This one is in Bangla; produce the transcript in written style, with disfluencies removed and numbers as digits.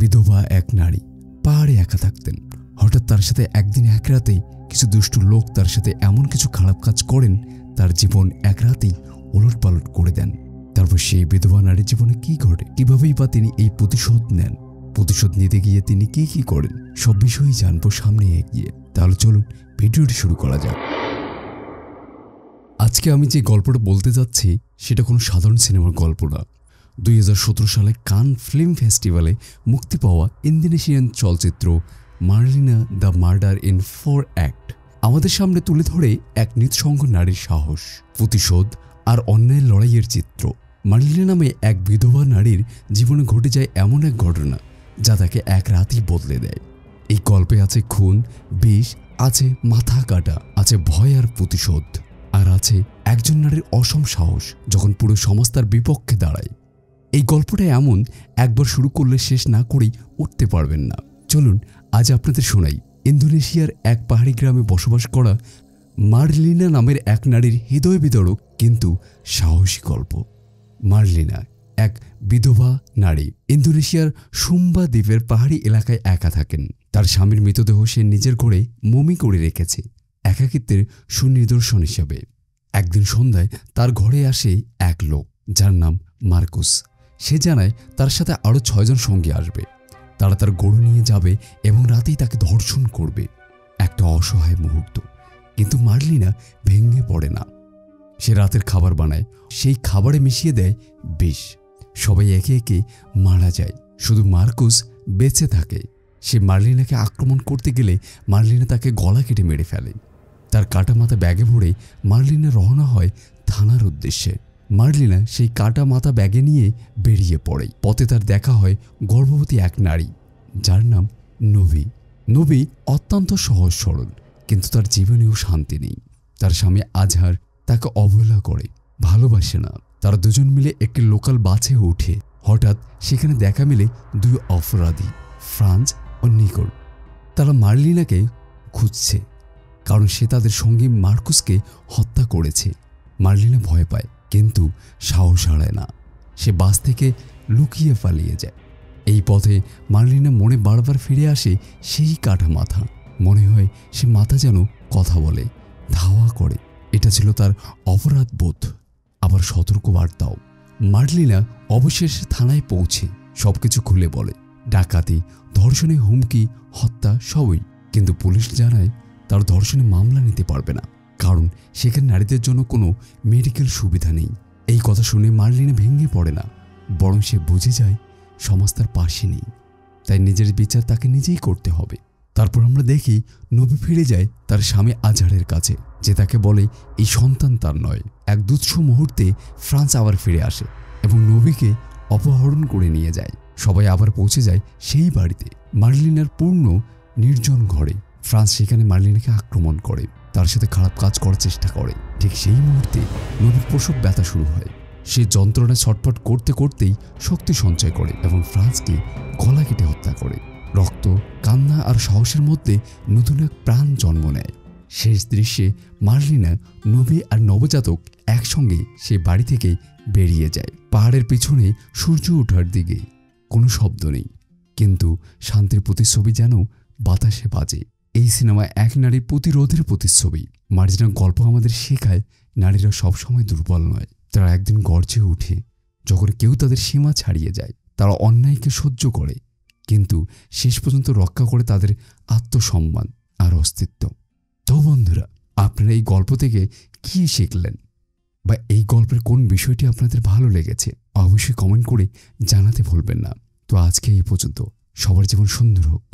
বিধবা এক নারী পাহাড়ে একা থাকতেন। হঠাৎ তার সাথে একদিন এক রাতেই কিছু দুষ্টু লোক তার সাথে এমন কিছু খারাপ কাজ করেন, তার জীবন এক রাতেই ওলটপালট করে দেন। তারপর সেই বিধবা নারীর জীবনে কি ঘটে, কিভাবেই বা তিনি এই প্রতিশোধ নেন, প্রতিশোধ নিতে গিয়ে তিনি কি করেন, সব বিষয়ই জানবো সামনে এগিয়ে। তাহলে চলুন ভিডিওটি শুরু করা যাক। আজকে আমি যে গল্পটা বলতে যাচ্ছি সেটা কোনো সাধারণ সিনেমার গল্প না। 2017 সালে কান ফিল্ম ফেস্টিভ্যালে মুক্তি পাওয়া ইন্দোনেশিয়ান চলচ্চিত্র Marlina the murder in 4 act আমাদের সামনে তুলে ধরে এক নিঃসঙ্গ নারীর সাহস, প্রতিশোধ আর অন্যায়ের লড়াইয়ের চিত্র। মার্লিনা নামে এক বিধবা নারীর জীবনে ঘটে যায় এমন এক ঘটনা যা তাকে এক রাতেই বদলে দেয়। এই গল্পে আছে খুন, বিষ, আছে মাথা কাটা, আছে ভয় আর প্রতিশোধ, আর আছে একজন নারীর অসম সাহস যখন পুরো সমাজ তার বিপক্ষে দাঁড়ায়। এই গল্পটা এমন, একবার শুরু করলে শেষ না করেই উঠতে পারবেন না। চলুন আজ আপনাদের শোনাই ইন্দোনেশিয়ার এক পাহাড়ি গ্রামে বসবাস করা মার্লিনা নামের এক নারীর হৃদয় বিদারক কিন্তু সাহসী গল্প। মার্লিনা এক বিধবা নারী, ইন্দোনেশিয়ার সুম্বা দ্বীপের পাহাড়ি এলাকায় একা থাকেন। তার স্বামীর মৃতদেহ সে নিজের ঘরে মমি করে রেখেছে, একাকিত্বের সুনিদর্শন হিসাবে। একদিন সন্ধ্যায় তার ঘরে আসে এক লোক যার নাম মার্কুস। সে জানায় তার সাথে আরও 6 জন সঙ্গী আসবে। তারা তার গরু নিয়ে যাবে এবং রাতেই তাকে ধর্ষণ করবে। একটা অসহায় মুহূর্ত, কিন্তু মার্লিনা ভেঙে পড়ে না। সে রাতের খাবার বানায়, সেই খাবারে মিশিয়ে দেয় বিষ। সবাই একে একে মারা যায়, শুধু মার্কুস বেঁচে থাকে। সে মার্লিনাকে আক্রমণ করতে গেলে মার্লিনা তাকে গলা কেটে মেরে ফেলে। তার কাটা মাথা ব্যাগে ভরে মার্লিনা রওনা হয় থানার উদ্দেশ্যে। মার্লিনা সেই কাটা মাথা ব্যাগে নিয়ে বেরিয়ে পড়ে। পথে তার দেখা হয় গর্ভবতী এক নারী যার নাম নবী। নবী অত্যন্ত সহজ সরল, কিন্তু তার জীবনেও শান্তি নেই। তার স্বামী আজহার তাকে অবহেলা করে, ভালোবাসে না। তারা দুজন মিলে একটি লোকাল বাসে ওঠে। হঠাৎ সেখানে দেখা মেলে 2 অপরাধী, ফ্রান্স ও নিকোল। তারা মার্লিনাকে খুঁজছে, কারণ সে তাদের সঙ্গী মার্কুসকে হত্যা করেছে। মার্লিনা ভয় পায়, কিন্তু সাহস হারায় না। সে বাস থেকে লুকিয়ে পালিয়ে যায়। এই পথে মার্লিনা মনে বারবার ফিরে আসে সেই কাটা মাথা। মনে হয় সে মাথা যেন কথা বলে, ধাওয়া করে। এটা ছিল তার অপরাধ বোধ, আবার সতর্ক বার্তাও। মার্লিনা অবশেষে থানায় পৌঁছে সবকিছু খুলে বলে, ডাকাতি, ধর্ষণে হুমকি, হত্যা সবই। কিন্তু পুলিশ জানায় তার ধর্ষণে মামলা নিতে পারবে না, কারণ সেখানে নারীদের জন্য কোনো মেডিকেল সুবিধা নেই। এই কথা শুনে মার্লিনা ভেঙে পড়ে না, বরং সে বুঝে যায় সমাজ তার পাশে নেই, তাই নিজের বিচার তাকে নিজেই করতে হবে। তারপর আমরা দেখি নবী ফিরে যায় তার স্বামী আজহারের কাছে, যে তাকে বলে এই সন্তান তার নয়। এক তুচ্ছ মুহূর্তে ফ্রান্স আবার ফিরে আসে এবং নবীকে অপহরণ করে নিয়ে যায়। সবাই আবার পৌঁছে যায় সেই বাড়িতে, মার্লিনার পূর্ণ নির্জন ঘরে। ফ্রান্স সেখানে মার্লিনাকে আক্রমণ করে, তার সাথে খারাপ কাজ করার চেষ্টা করে। ঠিক সেই মুহূর্তে নবীর প্রসব ব্যথা শুরু হয়। সে যন্ত্রণায় ছটফট করতে করতেই শক্তি সঞ্চয় করে এবং ফ্রান্সকে গলা কেটে হত্যা করে। রক্ত, কান্না আর সাহসের মধ্যে নতুন এক প্রাণ জন্ম নেয়। শেষ দৃশ্যে মার্লিনা, নবী আর নবজাতক একসঙ্গে সেই বাড়ি থেকে বেরিয়ে যায়। পাহাড়ের পিছনে সূর্য ওঠার দিকে কোনো শব্দ নেই, কিন্তু শান্তির প্রতিচ্ছবি যেন বাতাসে বাজে। এই সিনেমায় এক নারীর প্রতিরোধের প্রতিচ্ছবি। মার্জিনার গল্প আমাদের শেখায় নারীরা সবসময় দুর্বল নয়। তারা একদিন গর্জে উঠে যখন কেউ তাদের সীমা ছাড়িয়ে যায়। তারা অন্যায়কে সহ্য করে, কিন্তু শেষ পর্যন্ত রক্ষা করে তাদের আত্মসম্মান আর অস্তিত্ব। তো বন্ধুরা, আপনারা এই গল্প থেকে কী শিখলেন, বা এই গল্পের কোন বিষয়টি আপনাদের ভালো লেগেছে অবশ্যই কমেন্ট করে জানাতে ভুলবেন না। তো আজকে এই পর্যন্ত। সবার জীবন সুন্দর হোক।